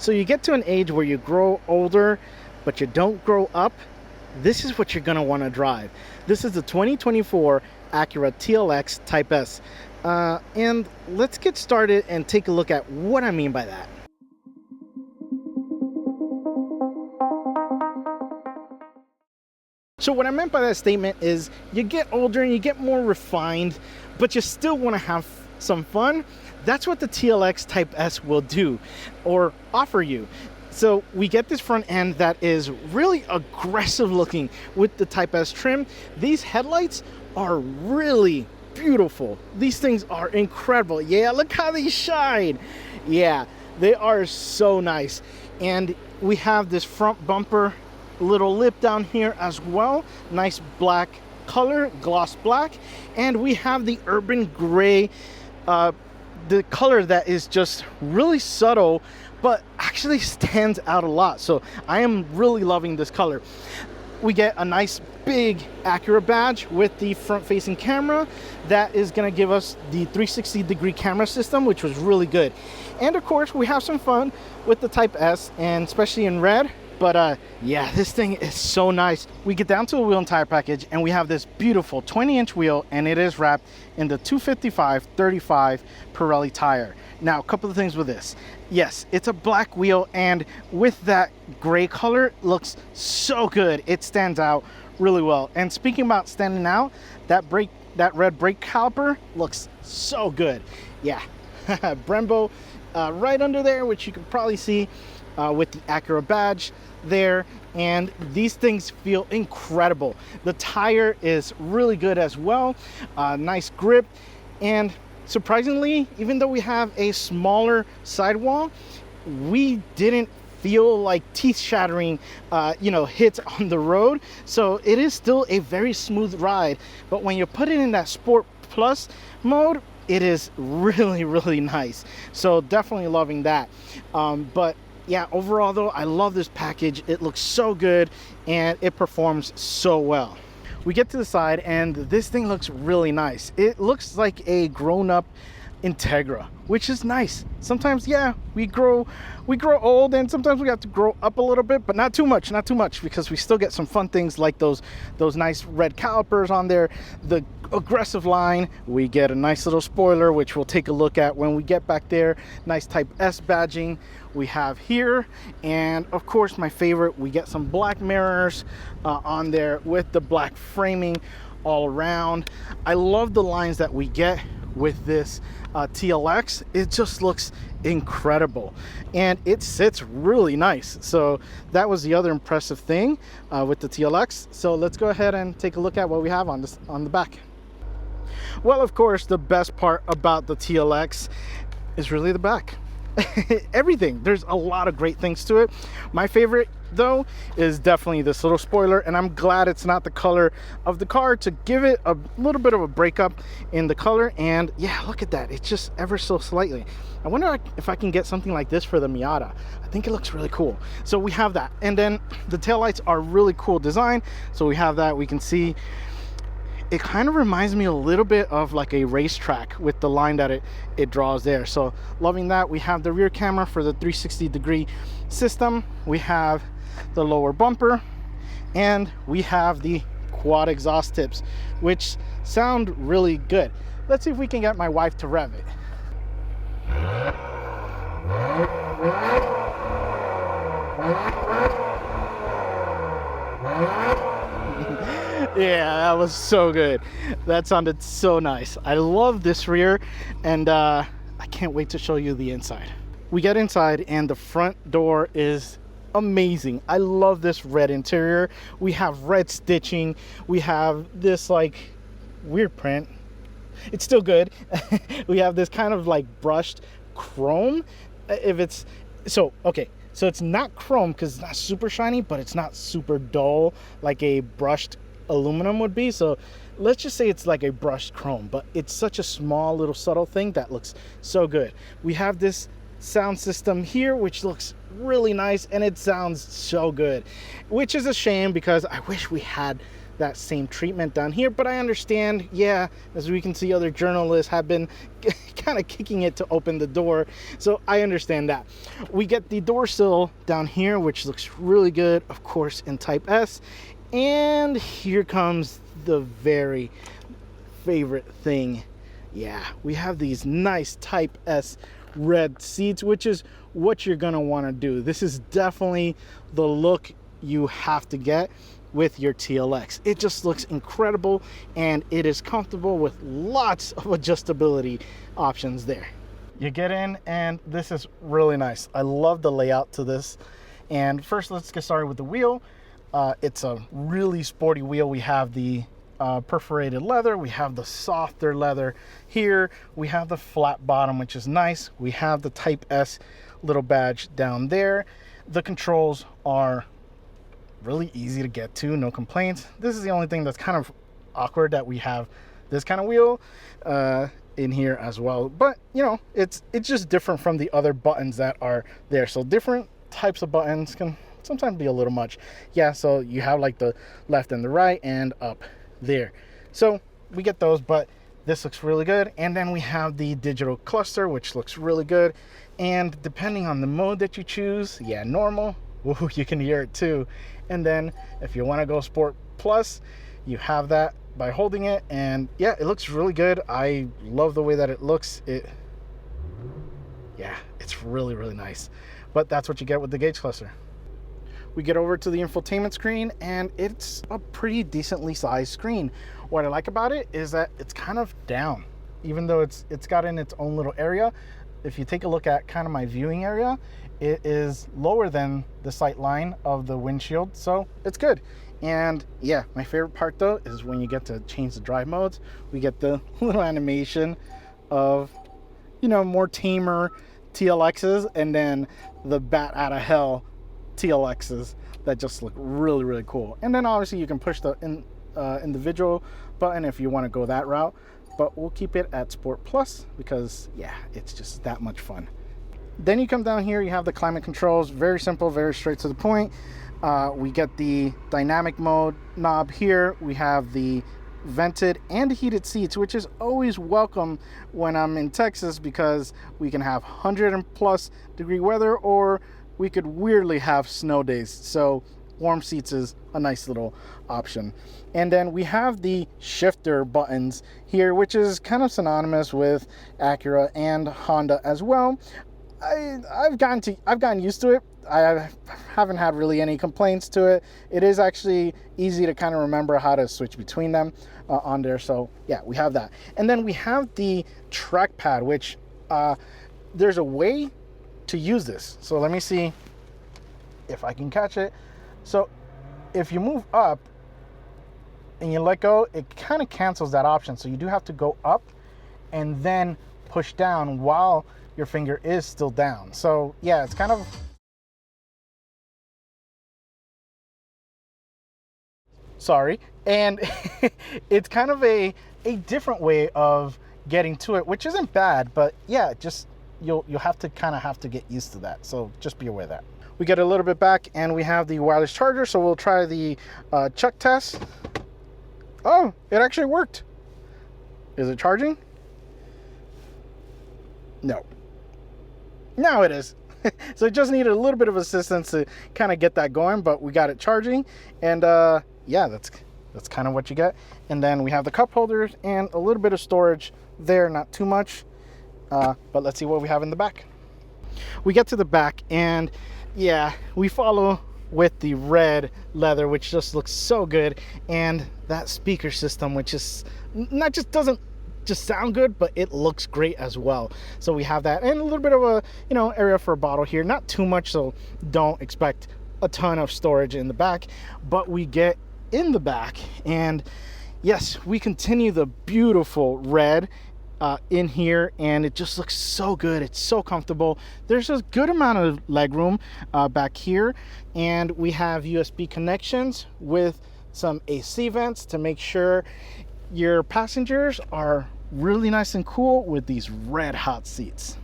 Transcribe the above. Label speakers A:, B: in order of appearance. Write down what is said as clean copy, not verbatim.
A: So you get to an age where you grow older, but you don't grow up. This is what you're gonna wanna drive. This is the 2024 Acura TLX Type S. And let's get started and take a look at what I mean by that. So what I meant by that statement is you get older and you get more refined, but you still want to have some fun. That's what the TLX Type S will do or offer you. So we get this front end that is really aggressive looking with the Type S trim. These headlights are really beautiful. These things are incredible. Yeah, look how they shine. Yeah, they are so nice. And we have this front bumper little lip down here as well. Nice black color, gloss black. And we have the urban gray, the color that is just really subtle, but actually stands out a lot. So I am really loving this color. We get a nice big Acura badge with the front-facing camera that is going to give us the 360-degree camera system, which was really good. And of course, we have some fun with the Type S, and especially in red. But yeah, this thing is so nice. We get down to the wheel and tire package, and we have this beautiful 20-inch wheel, and it is wrapped in the 255/35 Pirelli tire. Now, a couple of things with this. Yes, it's a black wheel, and with that gray color, it looks so good. It stands out really well. And speaking about standing out, that red brake caliper looks so good. Yeah, Brembo right under there, which you can probably see with the Acura badge there, and these things feel incredible. The tire is really good as well, nice grip, and surprisingly, even though we have a smaller sidewall, we didn't feel like teeth-shattering hits on the road. So it is still a very smooth ride, but when you put it in that Sport Plus mode, it is really nice. So definitely loving that. But yeah, overall though, I love this package. It looks so good and it performs so well. We get to the side and this thing looks really nice. It looks like a grown-up Integra, which is nice. Sometimes, yeah, we grow old, and sometimes we have to grow up a little bit, but not too much, because we still get some fun things like those nice red calipers on there, the aggressive line. We get a nice little spoiler, which we'll take a look at when we get back there. Nice Type S badging we have here, and of course my favorite, we get some black mirrors on there with the black framing all around. I love the lines that we get with this TLX. It just looks incredible, and it sits really nice. So that was the other impressive thing with the TLX. So let's go ahead and take a look at what we have on the back. Well, of course, the best part about the TLX is really the back. Everything. There's a lot of great things to it. My favorite though is definitely this little spoiler, and I'm glad it's not the color of the car to give it a little bit of a breakup in the color. And yeah, look at that, it's just ever so slightly. I wonder if I can get something like this for the Miata. I think it looks really cool. So we have that, and then the taillights are really cool design. So we have that. We can see it kind of reminds me a little bit of like a racetrack with the line that it draws there. So loving that. We have the rear camera for the 360-degree system. We have the lower bumper, and we have the quad exhaust tips, which sound really good. Let's see if we can get my wife to rev it. Yeah, that was so good. That sounded so nice. I love this rear, and I can't wait to show you the inside. We get inside, and the front door is amazing. I love this red interior. We have red stitching. We have this like weird print. It's still good. We have this kind of like brushed chrome. If it's so okay, so it's not chrome because it's not super shiny, but it's not super dull like a brushed aluminum would be. So let's just say it's like a brushed chrome, but it's such a small little subtle thing that looks so good. We have this sound system here, which looks really nice, and it sounds so good, which is a shame because I wish we had that same treatment down here, but I understand, yeah, as we can see, other journalists have been kind of kicking it to open the door, so I understand that. We get the door sill down here, which looks really good, of course, in Type S. And here comes the very favorite thing. Yeah, we have these nice Type S red seats, which is what you're gonna want to do. This is definitely the look you have to get with your TLX. It just looks incredible, and it is comfortable with lots of adjustability options there. You get in, and this is really nice. I love the layout to this. And first, let's get started with the wheel. It's a really sporty wheel. We have the perforated leather, we have the softer leather here, we have the flat bottom, which is nice. We have the Type S little badge down there. The controls are really easy to get to, no complaints. This is the only thing that's kind of awkward, that we have this kind of wheel in here as well, but you know, it's just different from the other buttons that are there. So different types of buttons can sometimes be a little much. Yeah, so you have like the left and the right and up there, so we get those, but this looks really good. And then we have the digital cluster, which looks really good, and depending on the mode that you choose, yeah, normal, ooh, you can hear it too. And then if you want to go Sport Plus, you have that by holding it, and yeah, it looks really good. I love the way that it looks. Yeah, it's really, really nice. But that's what you get with the gauge cluster. We get over to the infotainment screen, and it's a pretty decently sized screen. What I like about it is that it's kind of down, even though it's got in its own little area. If you take a look at kind of my viewing area, it is lower than the sight line of the windshield, so it's good. And yeah, my favorite part though is when you get to change the drive modes. We get the little animation of, you know, more tamer TLXs, and then the bat out of hell TLXs that just look really, really cool. And then obviously you can push the individual button if you want to go that route, but we'll keep it at Sport Plus because yeah, it's just that much fun. Then you come down here, you have the climate controls. Very simple, very straight to the point. We get the dynamic mode knob here. We have the vented and heated seats, which is always welcome when I'm in Texas, because we can have 100+ degree weather, or we could weirdly have snow days. So warm seats is a nice little option. And then we have the shifter buttons here, which is kind of synonymous with Acura and Honda as well. I've gotten used to it. I haven't had really any complaints to it. It is actually easy to kind of remember how to switch between them on there. So yeah, we have that. And then we have the trackpad, which there's a way to use this. So let me see if I can catch it. So if you move up and you let go, it kind of cancels that option. So you do have to go up and then push down while your finger is still down. So yeah, it's kind of, sorry, and it's kind of a different way of getting to it, which isn't bad, but yeah, just you'll have to get used to that. So just be aware of that. We get a little bit back, and we have the wireless charger, so we'll try the chuck test. Oh, it actually worked. Is it charging? No. Now it is. So it just needed a little bit of assistance to kind of get that going, but we got it charging, and yeah, that's kind of what you get. And then we have the cup holders and a little bit of storage there, not too much, but let's see what we have in the back. We get to the back, and yeah, we follow with the red leather, which just looks so good, and that speaker system, which is not just doesn't just sound good, but it looks great as well. So we have that, and a little bit of a, you know, area for a bottle here, not too much, so don't expect a ton of storage in the back. But we get in the back, and yes, we continue the beautiful red in here, and it just looks so good. It's so comfortable. There's a good amount of leg room back here, and we have USB connections with some AC vents to make sure your passengers are really nice and cool with these red hot seats.